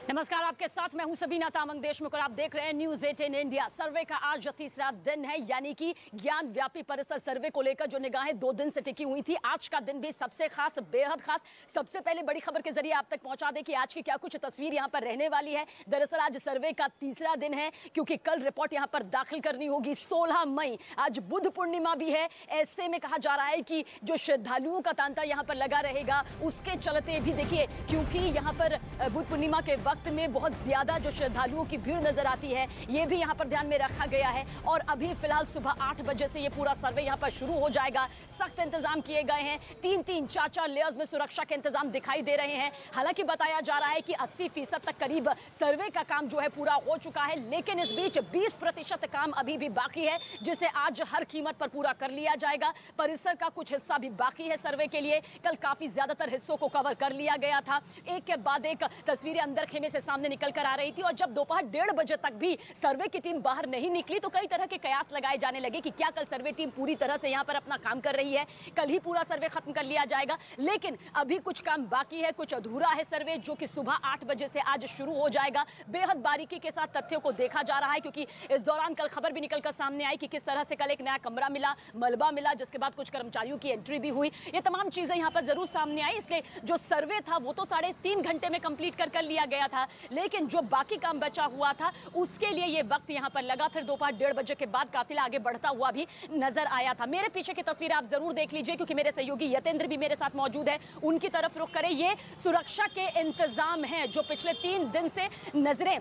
नमस्कार, आपके साथ मैं हूं सबीना तामंग देशमुख और आप देख रहे हैं न्यूज 18 इंडिया। सर्वे का आज तीसरा दिन है, यानी कि ज्ञान व्यापी परिसर सर्वे को लेकर जो निगाहें 2 दिन से टिकी हुई थी, आज का दिन भी सबसे खास, बेहद खास। सबसे पहले बड़ी खबर के जरिए आप तक पहुंचा दें कि आज की क्या कुछ तस्वीर यहां पर रहने वाली है। दरअसल आज सर्वे का तीसरा दिन है, क्योंकि कल रिपोर्ट यहां पर दाखिल करनी होगी 16 मई। आज बुध पूर्णिमा भी है। ऐसे में कहा जा रहा है कि जो श्रद्धालुओं का तांता यहां पर लगा रहेगा, उसके चलते भी देखिए, क्योंकि यहां पर बुध पूर्णिमा के वक्त में बहुत ज्यादा जो श्रद्धालुओं की भीड़ नजर आती है, ये भी यहां पर ध्यान में रखा गया है। और अभी फिलहाल सुबह 8 बजे से ये पूरा सर्वे यहां पर शुरू हो जाएगा। सख्त इंतजाम किए गए हैं, 3-3, 4-4 लेयर्स में सुरक्षा के इंतजाम दिखाई दे रहे हैं। हालांकि बताया जा रहा है कि 80% तक करीब सर्वे का काम जो है पूरा हो चुका है, लेकिन इस बीच 20% काम अभी भी बाकी है, जिसे आज हर कीमत पर पूरा कर लिया जाएगा। परिसर का कुछ हिस्सा भी बाकी है सर्वे के लिए। कल काफी ज्यादातर हिस्सों को कवर कर लिया गया था। एक के बाद एक तस्वीरें अंदर खेमे से सामने निकल कर आ रही थी, और जब दोपहर 1:30 बजे तक भी सर्वे की टीम बाहर नहीं निकली, तो कई तरह के कयास लगाए जाने लगे कि क्या कल सर्वे टीम पूरी तरह से यहां पर अपना काम कर रही है, कल ही पूरा सर्वे खत्म कर लिया जाएगा। लेकिन अभी कुछ काम बाकी है, कुछ अधूरा है सर्वे, जो कि सुबह 8 बजे से आज शुरू हो जाएगा। बेहद बारीकी के साथ तथ्यों को देखा जा रहा है, क्योंकि इस दौरान कल खबर भी निकलकर सामने आई कि किस तरह से कल एक नया कमरा मिला, मलबा मिला, जिसके बाद कुछ कर्मचारियों की एंट्री भी हुई। ये तमाम चीजें यहां पर जरूर सामने आई। इसलिए जो सर्वे था वो तो 3.5 घंटे में कंप्लीट कर लिया गया था, लेकिन जो बाकी काम बचा हुआ था उसके लिए ये वक्त यहां पर लगा। फिर दोपहर 1:30 बजे के बाद काफिला आगे बढ़ता हुआ भी नजर आया था। मेरे पीछे की तस्वीर आप जरूर देख लीजिए, क्योंकि मेरे सहयोगी यतेंद्र भी मेरे साथ मौजूद है। उनकी तरफ रुख करें। ये सुरक्षा के इंतजाम हैं जो पिछले 3 दिन से नजरें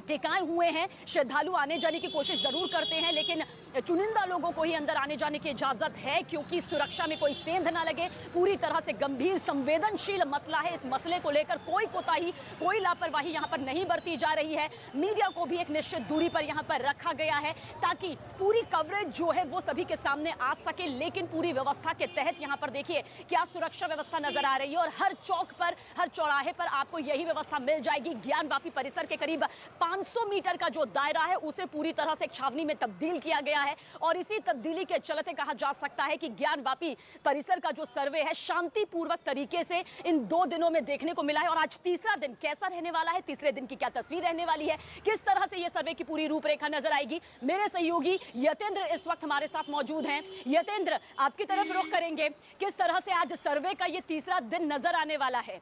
टिकाए हुए हैं। श्रद्धालु आने जाने की कोशिश जरूर करते हैं, लेकिन चुनिंदा लोगों को ही अंदर आने जाने की इजाजत है, क्योंकि सुरक्षा में कोई सेंध ना लगे। पूरी तरह से गंभीर संवेदनशील मसला है। इस मसले को लेकर कोई कोताही, कोई लापरवाही यहां पर नहीं बरती जा रही है। मीडिया को भी एक निश्चित दूरी पर यहां पर रखा गया है, ताकि पूरी कवरेज जो है वो सभी के सामने आ सके। लेकिन पूरी व्यवस्था के तहत यहां पर देखिए क्या सुरक्षा व्यवस्था नजर आ रही है, और हर चौक पर, हर चौराहे पर आपको यही व्यवस्था मिल जाएगी। ज्ञान व्यापी परिसर के करीब 500 मीटर का जो दायरा है, उसे पूरी तरह से एक छावनी में तब्दील किया गया है, और इसी तब्दीली के चलते कहा जा सकता है कि ज्ञान व्यापी परिसर का जो सर्वे है शांतिपूर्वक तरीके से इन 2 दिनों में देखने को मिला है। और आज तीसरा दिन कैसा रहने वाला है, तीसरे दिन की क्या तस्वीर रहने वाली है, किस तरह से यह सर्वे की पूरी रूपरेखा नजर आएगी, मेरे सहयोगी यतेंद्र इस वक्त हमारे साथ मौजूद हैं। यतेंद्र, आपकी तरफ रुख करेंगे, किस तरह से आज सर्वे का यह तीसरा दिन नजर आने वाला है?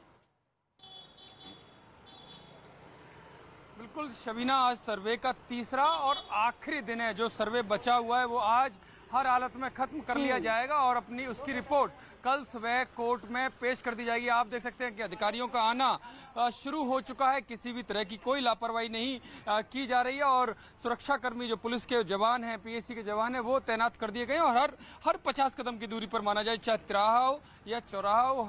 बिल्कुल शबीना, आज सर्वे का तीसरा और आखिरी दिन है। जो सर्वे बचा हुआ है वो आज हर हालत में खत्म कर लिया जाएगा, और अपनी उसकी रिपोर्ट कल सुबह कोर्ट में पेश कर दी जाएगी। आप देख सकते हैं कि अधिकारियों का आना शुरू हो चुका है। किसी भी तरह की कोई लापरवाही नहीं की जा रही है, और सुरक्षाकर्मी जो पुलिस के जवान हैं, पीएसी के जवान हैं, वो तैनात कर दिए गए हैं। और हर 50 कदम की दूरी पर माना जाए, चाहे तिराहा हो या चौराहा हो,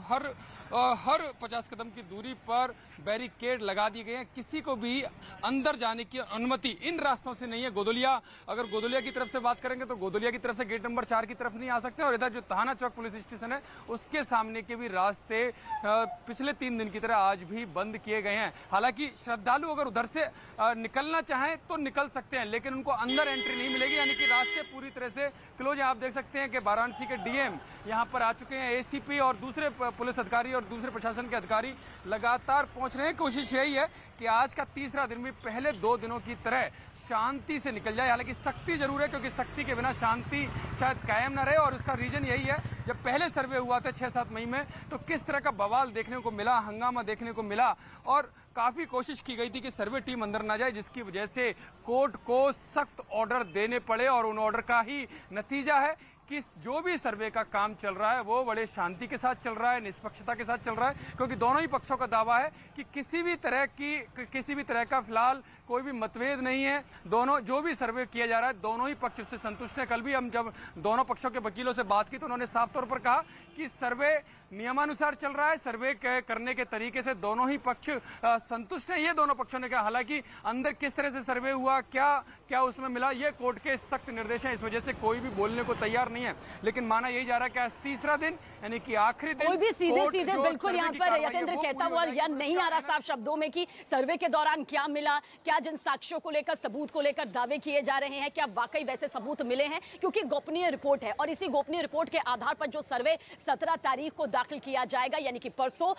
हर 50 कदम की दूरी पर बैरिकेड लगा दिए गए हैं। किसी को भी अंदर जाने की अनुमति इन रास्तों से नहीं है। गोदलिया, अगर गोदलिया की तरफ से बात करेंगे तो गोदलिया की तरफ से गेट नंबर 4 की तरफ नहीं आ सकते, और इधर जो थाना चौक पुलिस स्टेशन है उसके सामने के भी रास्ते पिछले 3 दिन की तरह आज भी बंद किए गए हैं। हालांकि श्रद्धालु अगर उधर से निकलना चाहें तो निकल सकते हैं, लेकिन उनको अंदर एंट्री नहीं मिलेगी, यानी कि रास्ते पूरी तरह से क्लोज है। आप देख सकते हैं कि वाराणसी के डीएम यहाँ पर आ चुके हैं, एसीपी और दूसरे पुलिस अधिकारी और दूसरे प्रशासन के अधिकारी लगातार पहुंच रहे हैं। कोशिश यही है कि आज का तीसरा दिन भी पहले 2 दिनों की तरह शांति से निकल जाए। हालांकि सख्ती जरूर है, क्योंकि सख्ती के बिना शांति शायद कायम न रहे, और उसका रीजन यही है, जब पहले सर्वे हुआ था 6-7 मई में, तो किस तरह का बवाल देखने को मिला, हंगामा देखने को मिला, और काफी कोशिश की गई थी कि सर्वे टीम अंदर ना जाए, जिसकी वजह से कोर्ट को सख्त ऑर्डर देने पड़े। और उन ऑर्डर का ही नतीजा है कि जो भी सर्वे का काम चल रहा है वो बड़े शांति के साथ चल रहा है, निष्पक्षता के साथ चल रहा है, क्योंकि दोनों ही पक्षों का दावा है कि किसी भी तरह का फिलहाल कोई भी मतभेद नहीं है। दोनों जो भी सर्वे किया जा रहा है, दोनों ही पक्ष उससे संतुष्ट है। कल भी हम जब दोनों पक्षों के वकीलों से बात की तो उन्होंने साफ तौर पर कहा कि सर्वे नियमानुसार चल रहा है, सर्वे करने के तरीके से दोनों ही पक्ष संतुष्ट है। ये दोनों पक्षों ने कहा। हालांकि अंदर किस तरह से सर्वे हुआ, क्या उसमें मिला, ये कोर्ट के सख्त निर्देश हैं, इस वजह से कोई भी बोलने को तैयार नहीं है। लेकिन माना यही जा रहा है कि आज तीसरा दिन, यानी कि आखिरी दिन, कोई भी सीधे बिल्कुल यहाँ पर यतेंद्र कहता हुआ या नहीं आ रहा साफ शब्दों में कि सर्वे के दौरान क्या मिला, क्या जिन साक्ष्यों को लेकर, सबूत को लेकर दावे किए जा रहे हैं, क्या वाकई वैसे सबूत मिले हैं, क्योंकि गोपनीय रिपोर्ट है, और इसी गोपनीय रिपोर्ट के आधार पर जो सर्वे 17 तारीख को दाखिल किया जाएगा, यानी कि परसों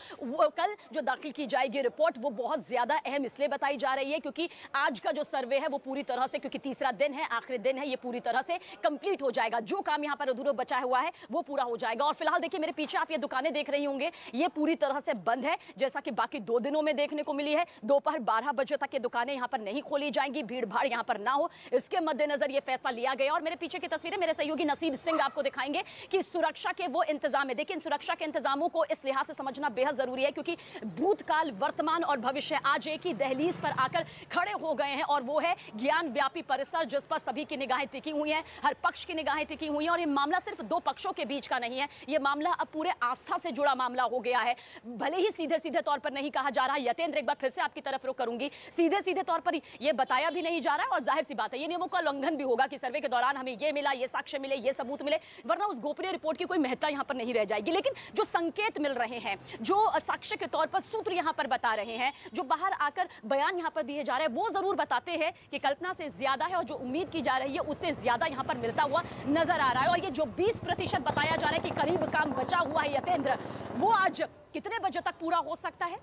कल जो दाखिल की जाएगी रिपोर्ट वो बहुत ज्यादा अहम इसलिए बताई जा रही है क्योंकि आज का जो सर्वे है वो पूरी तरह से, क्योंकि तीसरा दिन है, आखिरी दिन है, ये पूरी तरह से कंप्लीट हो जाएगा। जो काम यहाँ पर अधूरा बचा हुआ है वो पूरा हो जाएगा। और फिलहाल देखिए मेरे पीछे आप ये दुकानें देख रही होंगे, ये पूरी तरह से बंद है, जैसा कि बाकी 2 दिनों में देखने को मिली है। दोपहर 12 बजे तक ये दुकानें यहाँ पर नहीं खोली जाएंगी, भीड़ भाड़ यहाँ पर ना हो, इसके मद्देनजर ये फैसला लिया गया। और मेरे पीछे की तस्वीरें मेरे सहयोगी नसीब सिंह आपको दिखाएंगे कि सुरक्षा के वो इंतजाम है। देखिए सुरक्षा के इंतजामों को इस लिहाज से समझना बेहद जरूरी है क्योंकि भूतकाल, वर्तमान और भविष्य आज एक ही दहलीज पर आकर खड़े हो गए हैं और वो है ज्ञान व्यापी परिसर, जिस पर सभी की निगाहें टिकी हुई हैं, हर पक्ष की निगाहें टिकी हुई हैं। और ये मामला सिर्फ 2 पक्षों के बीच का नहीं है, ये मामला अब पूरे आस्था से जुड़ा मामला हो गया है। भले ही सीधे सीधे तौर पर नहीं कहा जा रहा, यतेंद्र एक बार फिर से आपकी तरफ रुख करूंगी, सीधे सीधे तौर पर ये बताया भी नहीं जा रहा है और जाहिर सी बात है ये नियमों का उल्लंघन भी होगा कि सर्वे के दौरान हमें ये मिला, ये साक्ष्य मिले, ये सबूत मिले, वरना उस गोपनीय रिपोर्ट की कोई महत्ता यहां पर नहीं रह जाएगी। लेकिन जो संकेत मिल रहे हैं, जो साक्ष्य के तौर पर सूत्र यहां पर बता रहे हैं, जो बाहर आकर बयान यहां पर दिए जा रहे हैं, वो जरूर बताते हैं कि कल्पना से ज्यादा है और जो उम्मीद की जा रही है उससे ज्यादा यहां पर मिलता हुआ नजर आ रहा है। और ये जो 20% बताया जा रहा है कि करीब काम बचा हुआ है यतेंद्र, वो आज कितने बजे तक पूरा हो सकता है?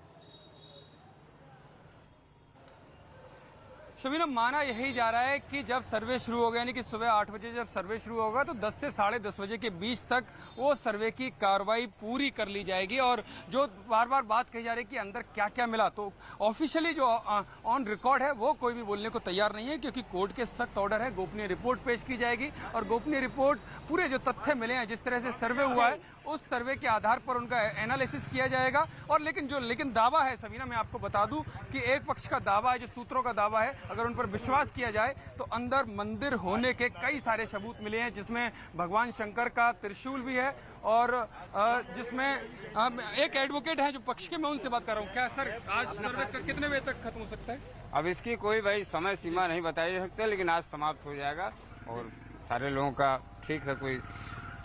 शबीना, माना यही जा रहा है कि जब सर्वे शुरू होगा, यानी कि सुबह 8 बजे जब सर्वे शुरू होगा तो 10 से 10:30 बजे के बीच तक वो सर्वे की कार्रवाई पूरी कर ली जाएगी। और जो बार बार बात कही जा रही है कि अंदर क्या क्या मिला, तो ऑफिशियली जो ऑन रिकॉर्ड है वो कोई भी बोलने को तैयार नहीं है क्योंकि कोर्ट के सख्त ऑर्डर है। गोपनीय रिपोर्ट पेश की जाएगी और गोपनीय रिपोर्ट पूरे जो तथ्य मिले हैं, जिस तरह से सर्वे हुआ है, उस सर्वे के आधार पर उनका एनालिसिस किया जाएगा। और लेकिन दावा है सबीना, मैं आपको बता दूं कि एक पक्ष का दावा है, जो सूत्रों का दावा है, अगर उन पर विश्वास किया जाए तो अंदर मंदिर होने के कई सारे सबूत मिले हैं, जिसमें भगवान शंकर का त्रिशूल भी है और जिसमें एक एडवोकेट है जो पक्ष के, मैं उनसे बात कर रहा हूँ। क्या सर आज सर्वे का कितने बजे तक खत्म हो सकता है? अब इसकी कोई भाई समय सीमा नहीं बताई जा सकती, लेकिन आज समाप्त हो जाएगा और सारे लोगों का ठीक है, कोई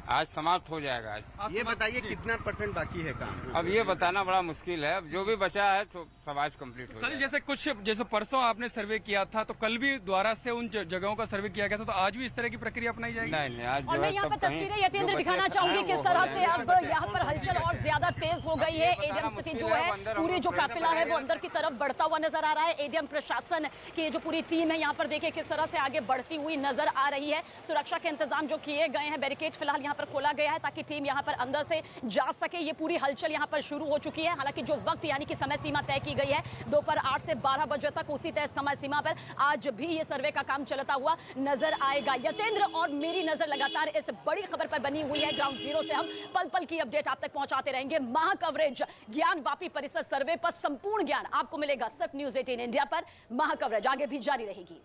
आज समाप्त हो जाएगा। आज ये बताइए कितना % बाकी है काम? अब ये बताना बड़ा मुश्किल है, अब जो भी बचा है तो सब आज कंप्लीट हो जाएगा। जैसे परसों आपने सर्वे किया था तो कल भी दोबारा से उन जगहों का सर्वे किया गया था, तो आज भी इस तरह की प्रक्रिया अपनाई जाएगी? नहीं, आज और मैं यहाँ पर तस्वीरें यतेंद्र दिखाना चाहूंगी किस तरह से अब यहाँ पर हलचल और ज्यादा तेज हो गई है। एडीएम सिटी जो है, पूरी जो काफिला है वो अंदर की तरफ बढ़ता हुआ नजर आ रहा है। एडीएम प्रशासन की जो पूरी टीम है यहाँ पर देखिए किस तरह से आगे बढ़ती हुई नजर आ रही है। सुरक्षा के इंतजाम जो किए गए हैं, बैरिकेड फिलहाल यहाँ पर खोला गया है ताकि टीम यहां पर अंदर से जा सके। ये पूरी हलचल यहां पर शुरू हो चुकी है। हालांकि जो वक्त यानी कि समय सीमा तय की गई है दोपहर 8 से 12 बजे तक, उसी तय समय सीमा पर आज भी ये सर्वे का काम चलता हुआ नजर आएगा। यतेंद्र, और मेरी नजर लगातार इस बड़ी खबर पर बनी हुई है। ग्राउंड जीरो से हम पल पल की अपडेट आप तक पहुंचाते रहेंगे। महा कवरेज ज्ञान व्यापी परिसर सर्वे पर संपूर्ण ज्ञान आपको मिलेगा सिर्फ न्यूज़ 18 इंडिया पर। महा कवरेज आगे भी जारी रहेगी।